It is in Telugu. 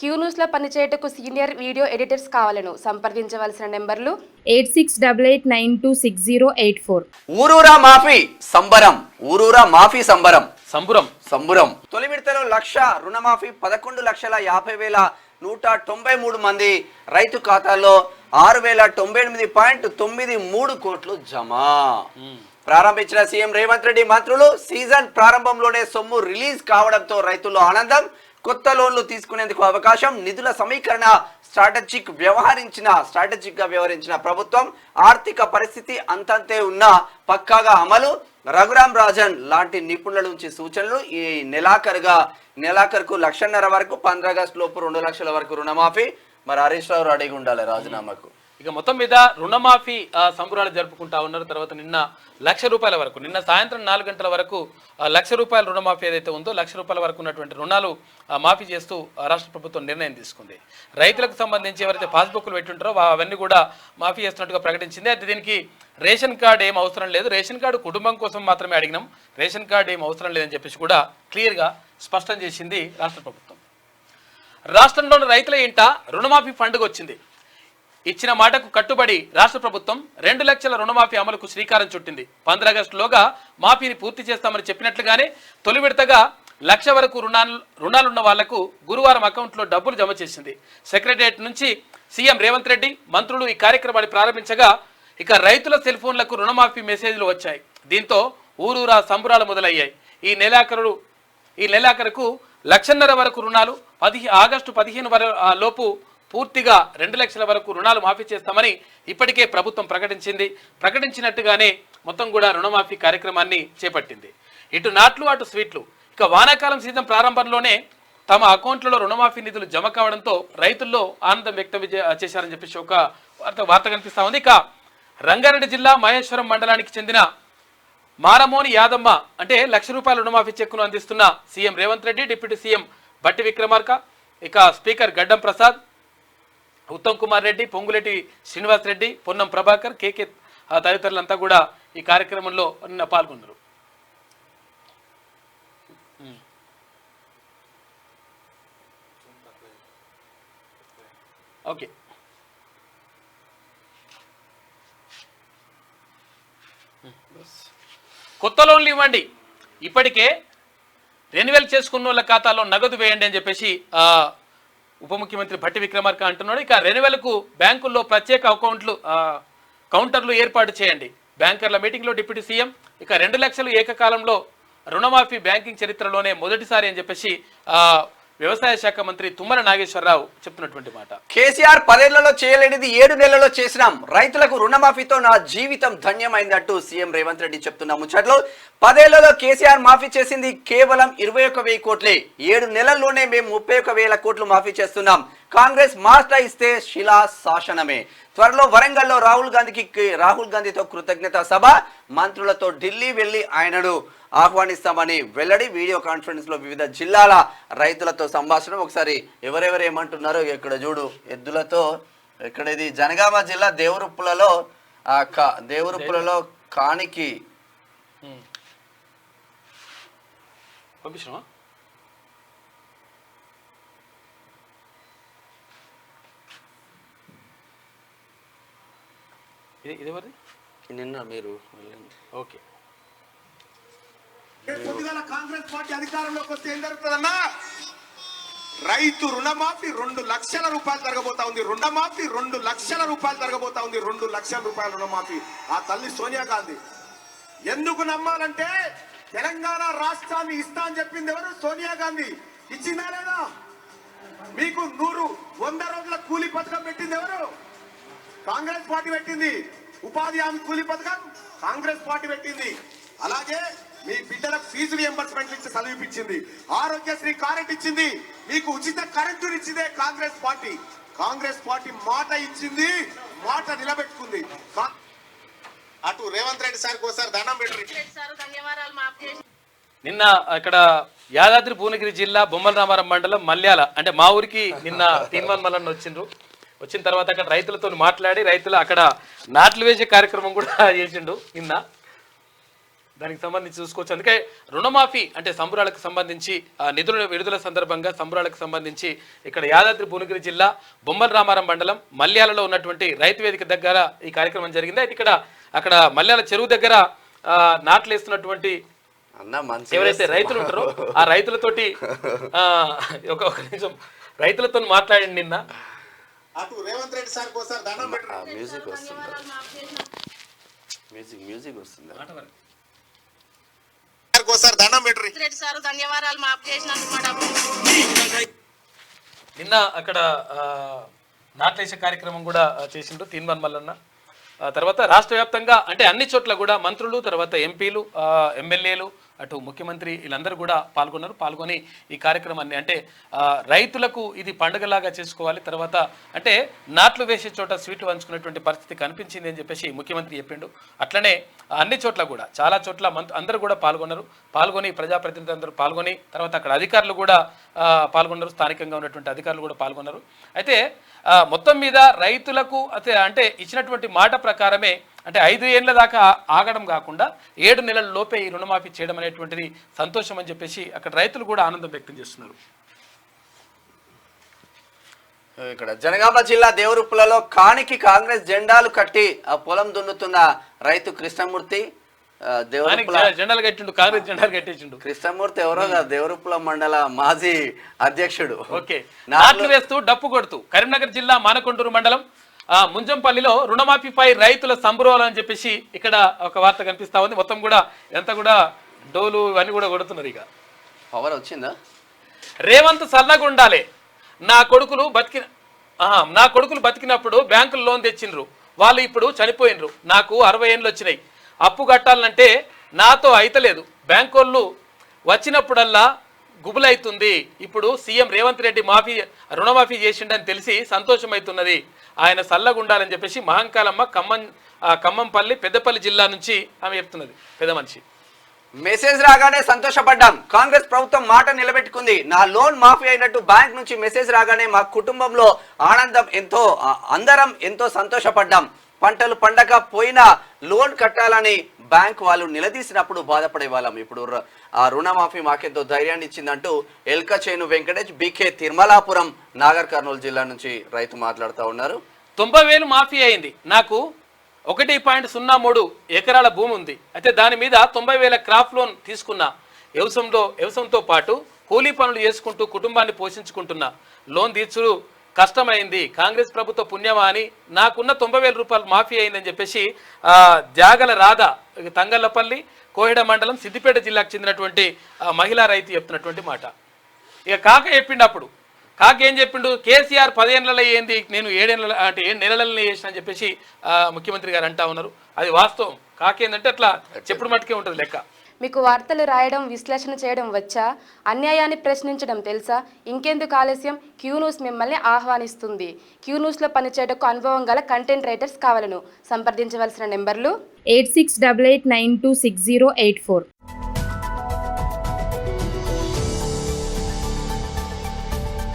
క్యూ న్యూస్లో పనిచేయటకు సీనియర్ వీడియో ఎడిటర్స్ కావాలను సంప్రదించవలసిన నెంబర్లు 8688960884. ఊరూరా మాఫీ సంబరం, ఊరూరా మాఫీ సంబరం సంబురం సంబురం. తొలి విడతలో లక్ష రుణమాఫీ 11,50,193 మంది రైతు ఖాతాల్లో 6,098.93 కోట్లు జమ. ప్రారంభించిన సీఎం రేవంత్ రెడ్డి మంత్రులు సీజన్ ప్రారంభంలోనే సొమ్ము రిలీజ్ కావడంతో రైతుల్లో ఆనందం. కొత్త లోన్లు తీసుకునేందుకు అవకాశం, నిధుల సమీకరణ స్ట్రాటజిక్ గా వ్యవహరించిన ప్రభుత్వం, ఆర్థిక పరిస్థితి అంతంతే ఉన్న పక్కాగా అమలు. రఘురాం రాజన్ లాంటి నిపుణుల నుంచి సూచనలు. ఈ నెలాఖరుకు 1,50,000 వరకు, 15 ఆగస్టు లోపు 2 లక్షల వరకు రుణమాఫీ. మరి హరీష్ రావు రెడీగా ఉండాలి రాజీనామాకు. ఇక మొత్తం మీద రుణమాఫీ సంబరాలు జరుపుకుంటా ఉన్నారు. తర్వాత నిన్న ₹1,00,000 వరకు, నిన్న సాయంత్రం 4 గంటల వరకు ₹1,00,000 రుణమాఫీ ఏదైతే ఉందో ₹1,00,000 వరకు ఉన్నటువంటి రుణాలు మాఫీ చేస్తూ రాష్ట్ర ప్రభుత్వం నిర్ణయం తీసుకుంది. రైతులకు సంబంధించి ఎవరైతే పాస్బుక్లు పెట్టుంటారో అవన్నీ కూడా మాఫీ చేస్తున్నట్టుగా ప్రకటించింది. అయితే దీనికి రేషన్ కార్డు ఏం అవసరం లేదు, రేషన్ కార్డు కుటుంబం కోసం మాత్రమే అడిగినాం, రేషన్ కార్డు ఏం అవసరం లేదని చెప్పేసి కూడా క్లియర్గా స్పష్టం చేసింది రాష్ట్ర ప్రభుత్వం. రాష్ట్రంలోని రైతుల ఇంట రుణమాఫీ పండుగ వచ్చింది. ఇచ్చిన మాటకు కట్టుబడి రాష్ట్ర ప్రభుత్వం 2 లక్షల రుణమాఫీ అమలుకు శ్రీకారం చుట్టింది. 15 ఆగస్టులోగా మాఫీని పూర్తి చేస్తామని చెప్పినట్లుగానే తొలి విడతగా 1,00,000 వరకు రుణాలున్న వాళ్లకు గురువారం అకౌంట్లో డబ్బులు జమ చేసింది. సెక్రటరియట్ నుంచి సీఎం రేవంత్ రెడ్డి మంత్రులు ఈ కార్యక్రమాన్ని ప్రారంభించగా ఇక రైతుల సెల్ ఫోన్లకు రుణమాఫీ మెసేజ్లు వచ్చాయి. దీంతో ఊరూరా సంబరాలు మొదలయ్యాయి. ఈ నెలాఖరుకు 1,50,000 వరకు రుణాలు, ఆగస్టు 15 లోపు పూర్తిగా 2 లక్షల వరకు రుణాలు మాఫీ చేస్తామని ఇప్పటికే ప్రభుత్వం ప్రకటించినట్టుగానే మొత్తం కూడా రుణమాఫీ కార్యక్రమాన్ని చేపట్టింది. ఇటు నాట్లు అటు స్వీట్లు. ఇక వానాకాలం సీజన్ ప్రారంభంలోనే తమ అకౌంట్లలో రుణమాఫీ నిధులు జమ కావడంతో రైతుల్లో ఆనందం వ్యక్తం చేశారని చెప్పేసి ఒక వార్త కనిపిస్తా ఉంది. ఇక రంగారెడ్డి జిల్లా మహేశ్వరం మండలానికి చెందిన మారమోని యాదమ్మ అంటే ₹1,00,000 రుణమాఫీ చెక్కును అందిస్తున్న CM Revanth Reddy, deputy CM బట్టి విక్రమార్క, ఇక స్పీకర్ గడ్డం ప్రసాద్, ఉత్తమ్ కుమార్ రెడ్డి, పొంగులేటి శ్రీనివాస్ రెడ్డి, పొన్నం ప్రభాకర్, కేకే తదితరులంతా కూడా ఈ కార్యక్రమంలో నిన్న పాల్గొన్నారు. ఓకే, కొత్త లోన్లు ఇవ్వండి, ఇప్పటికే రెన్యువల్ చేసుకున్న వాళ్ళ ఖాతాలో నగదు వేయండి అని చెప్పేసి ఉప ముఖ్యమంత్రి భట్టి విక్రమార్క అంటున్నాడు. ఇక రెన్యువల్కు బ్యాంకుల్లో ప్రత్యేక కౌంటర్లు ఏర్పాటు చేయండి. బ్యాంకర్ల మీటింగ్లో డిప్యూటీ సీఎం ఇక 2 లక్షలు ఏకకాలంలో రుణమాఫీ బ్యాంకింగ్ చరిత్రలోనే మొదటిసారి అని చెప్పేసి వ్యవసాయ శాఖ మంత్రి తుమ్మల నాగేశ్వరరావు చెప్తున్నటువంటి మాట. కేసీఆర్ 10 ఏళ్లలో చేయలేనిది 7 నెలల్లో చేసినాం, రైతులకు రుణమాఫీతో నా జీవితం ధన్యమైందంటూ సీఎం రేవంత్ రెడ్డి చెప్తున్న ముచ్చట్లో 10 ఏళ్లలో కేసీఆర్ మాఫీ చేసింది కేవలం 21,000 కోట్లే. 7 నెలల్లోనే మేము 31,000 కోట్లు మాఫీ చేస్తున్నాం. కాంగ్రెస్ మాట ఇస్తే శిలా శాసనమే. త్వరలో వరంగల్లో రాహుల్ గాంధీతో కృతజ్ఞత సభ, మంత్రులతో ఢిల్లీ వెళ్లి ఆయనను ఆహ్వానిస్తామని వెల్లడి. వీడియో కాన్ఫరెన్స్ లో వివిధ జిల్లాల రైతులతో సంభాషణ. ఒకసారి ఎవరెవరు ఏమంటున్నారో ఇక్కడ చూడు. ఎద్దులతో ఇక్కడ ఇది జనగామ జిల్లా దేవరుప్పులలో కానికి పంపించమా ఇది ఎవరిది? నిన్న మీరు ఓకే. కాంగ్రెస్ పార్టీ అధికారంలోకి వస్తే ఏం జరుగుతుందన్నా, రైతు రుణమాఫీ 2 లక్షల రూపాయలు జరగబోతా ఉంది. రుణమాఫీ 2 లక్షల రూపాయలు జరగబోతా ఉంది. 2 లక్షల రూపాయల రుణమాఫీ. ఆ తల్లి సోనియా గాంధీ. ఎందుకు నమ్మాలంటే తెలంగాణ రాష్ట్రాన్ని ఇస్తా అని చెప్పింది ఎవరు? సోనియా గాంధీ. ఇచ్చిందా లేదా? మీకు 100 రోజుల కూలీ పథకం పెట్టింది ఎవరు? కాంగ్రెస్ పార్టీ పెట్టింది. ఉపాధి హామీ కూలీ పథకం కాంగ్రెస్ పార్టీ పెట్టింది. అలాగే మీ బిడ్డలకు ఫీజు రియంబర్స్మెంట్ ఇచ్చి చదివిపించింది. ఆరోగ్యశ్రీ కరెంట్ ఇచ్చింది. మీకు ఉచిత కరెంటు ఇచ్చిందే కాంగ్రెస్ పార్టీ. కాంగ్రెస్ పార్టీ మాట ఇచ్చింది, మాట నిలబెట్టుకుంది. అటు రేవంత్ రెడ్డి సార్ ఒకసారి దండం పెట్టండి. నిన్న ఇక్కడ యాదాద్రి భువనగిరి జిల్లా బొమ్మల రామారం మండలం మల్యాల అంటే మా ఊరికి నిన్న తీన్మాన్ మల్లన్న వచ్చిన తర్వాత అక్కడ రైతులతో మాట్లాడి రైతులు అక్కడ నాట్లు వేసే కార్యక్రమం కూడా చేసిండు. నిన్న దానికి సంబంధించి చూసుకోవచ్చు. అందుకే రుణమాఫీ అంటే సంబరాలకు సంబంధించి నిధుల విడుదల సందర్భంగా సంబరాలకు సంబంధించి ఇక్కడ యాదాద్రి భువనగిరి జిల్లా బొమ్మల రామారం మండలం మల్యాలలో ఉన్నటువంటి రైతు వేదిక దగ్గర ఈ కార్యక్రమం జరిగింది. అయితే అక్కడ మల్యాల చెరువు దగ్గర నాట్లు వేస్తున్నటువంటి ఎవరైతే రైతులు ఉంటారో ఆ రైతులతోటి ఒక నిమిషం రైతులతో మాట్లాడండి. నిన్న రేవంత్ రెడ్డి సార్ మ్యూజిక్ వస్తుంది, మ్యూజిక్ వస్తుంది. దండం పెట్టి ధన్యవాదాలు మాఫ్ చేసినందుకు. నిన్న అక్కడ నాట్లేసే కార్యక్రమం కూడా చేసిండ్రు తీన్వన్ మల్లన్న. తర్వాత రాష్ట్ర వ్యాప్తంగా అంటే అన్ని చోట్ల కూడా మంత్రులు, తర్వాత ఎంపీలు, ఎమ్మెల్యేలు, అటు ముఖ్యమంత్రి వీళ్ళందరూ కూడా పాల్గొని ఈ కార్యక్రమాన్ని అంటే రైతులకు ఇది పండుగలాగా చేసుకోవాలి. తర్వాత అంటే నాట్లు వేసే చోట స్వీట్లు పంచుకునేటువంటి పరిస్థితి కనిపించింది అని చెప్పేసి ముఖ్యమంత్రి చెప్పిండు. అట్లనే అన్ని చోట్ల కూడా చాలా చోట్ల అందరూ కూడా పాల్గొని ప్రజాప్రతినిధులు అందరూ పాల్గొని తర్వాత అక్కడ అధికారులు కూడా పాల్గొన్నారు, స్థానికంగా ఉన్నటువంటి అధికారులు కూడా పాల్గొన్నారు. అయితే మొత్తం మీద రైతులకు అంటే ఇచ్చినటువంటి మాట ప్రకారమే అంటే 5 ఏళ్ల దాకా ఆగడం కాకుండా 7 నెలల లోపే ఈ రుణమాఫీ చేయడం అనేటువంటిది సంతోషం అని చెప్పేసి అక్కడ రైతులు కూడా ఆనందం వ్యక్తం చేస్తున్నారు. ఇక్కడ జనగామ జిల్లా దేవరుప్పులలో కానికి కాంగ్రెస్ జెండాలు కట్టి ఆ పొలం దున్నుతున్న రైతు కృష్ణమూర్తి జెండాలు కట్టిండు, కాంగ్రెస్ జెండాలు కట్టించిండు. కృష్ణమూర్తి ఎవరో దేవరుప్పుల మండల మాజీ అధ్యక్షుడు. ఓకే, నాట్లు వేస్తూ డప్పు కొడుతూ కరీంనగర్ జిల్లా మానకొండూరు మండలం ముంజంపల్లిలో రుణమాఫీపై రైతుల సంబరాలు అని చెప్పేసి ఇక్కడ ఒక వార్త కనిపిస్తా ఉంది. మొత్తం కూడా ఎంత కూడా డోలు ఇవన్నీ కూడా కొడుతున్నారు. ఇక పవర్ వచ్చిందా? రేవంత్ సల్లగా ఉండాలి, నా కొడుకులు బతికినప్పుడు బ్యాంకులు లోన్ తెచ్చిండ్రు, వాళ్ళు ఇప్పుడు చనిపోయినరు, నాకు 60 ఏళ్ళు వచ్చినాయి, అప్పు కట్టాలంటే నాతో అయితలేదు, బ్యాంకు వాళ్ళు వచ్చినప్పుడల్లా గుబులైతుంది, ఇప్పుడు సీఎం రేవంత్ రెడ్డి రుణమాఫీ చేసిండని తెలిసి సంతోషం అవుతున్నది, ఆయన సల్లగుండాలని చెప్పేసి మహంకాలమ్మ ఖమ్మంపల్లి పెద్దపల్లి జిల్లా నుంచి ఆమె చెప్తున్నది. పెద్ద మనిషి మెసేజ్ రాగానే సంతోషపడ్డాం, కాంగ్రెస్ ప్రభుత్వం మాట నిలబెట్టుకుంది, నా లోన్ మాఫీ అయినట్టు బ్యాంక్ నుంచి మెసేజ్ రాగానే మా కుటుంబంలో ఆనందం అందరం ఎంతో సంతోషపడ్డాం, పంటలు పండగ పోయినా లోన్ కట్టాలని బ్యాంక్ వాళ్ళు నిలదీసినప్పుడు బాధపడే వాళ్ళం, ఇప్పుడు ఆ రుణమాఫీ మాకెంతో ధైర్యాన్ని ఇచ్చిందంటూ ఎల్కచేను వెంకటేష్ బీకే తిరుమలాపురం నాగర్ కర్నూలు జిల్లా నుంచి రైతు మాట్లాడుతూ ఉన్నారు. 90,000 మాఫీ అయింది, నాకు 1.03 ఎకరాల భూమి ఉంది, అయితే దాని మీద 90,000 క్రాప్ లోన్ తీసుకున్నా, వ్యవసాయంతో పాటు కూలీ పనులు చేసుకుంటూ కుటుంబాన్ని పోషించుకుంటున్నా, లోన్ తీర్చుడు కష్టమైంది, కాంగ్రెస్ ప్రభుత్వ పుణ్యమా అని నాకున్న 90,000 రూపాయలు మాఫీ అయిందని చెప్పేసి జాగల రాధ తంగళ్లపల్లి కోహిడ మండలం సిద్దిపేట జిల్లాకు చెందినటువంటి మహిళా రైతు చెప్తున్నటువంటి మాట. ఇక కాక చెప్పిండు, కాక ఏం చెప్పిండు, కేసీఆర్ 10 ఏళ్ళలో ఏంది, నేను 7 ఏళ్ళ అంటే 7 నెలలలో చేసిన అని చెప్పేసి ముఖ్యమంత్రి గారు అంటా ఉన్నారు. అది వాస్తవం, కాకేందంటే అట్లా చెప్పుడు మట్టుకే ఉంటుంది లెక్క. మీకు వార్తలు రాయడం, విశ్లేషణ చేయడం వచ్చా? అన్యాయాన్ని ప్రశ్నించడం తెలుసా? ఇంకెందుకు ఆలస్యం? క్యూ న్యూస్ మిమ్మల్ని ఆహ్వానిస్తుంది. క్యూ న్యూస్లో పనిచేయటకు అనుభవం గల కంటెంట్ రైటర్స్ కావాలను సంప్రదించవలసిన నెంబర్లు 8688926084.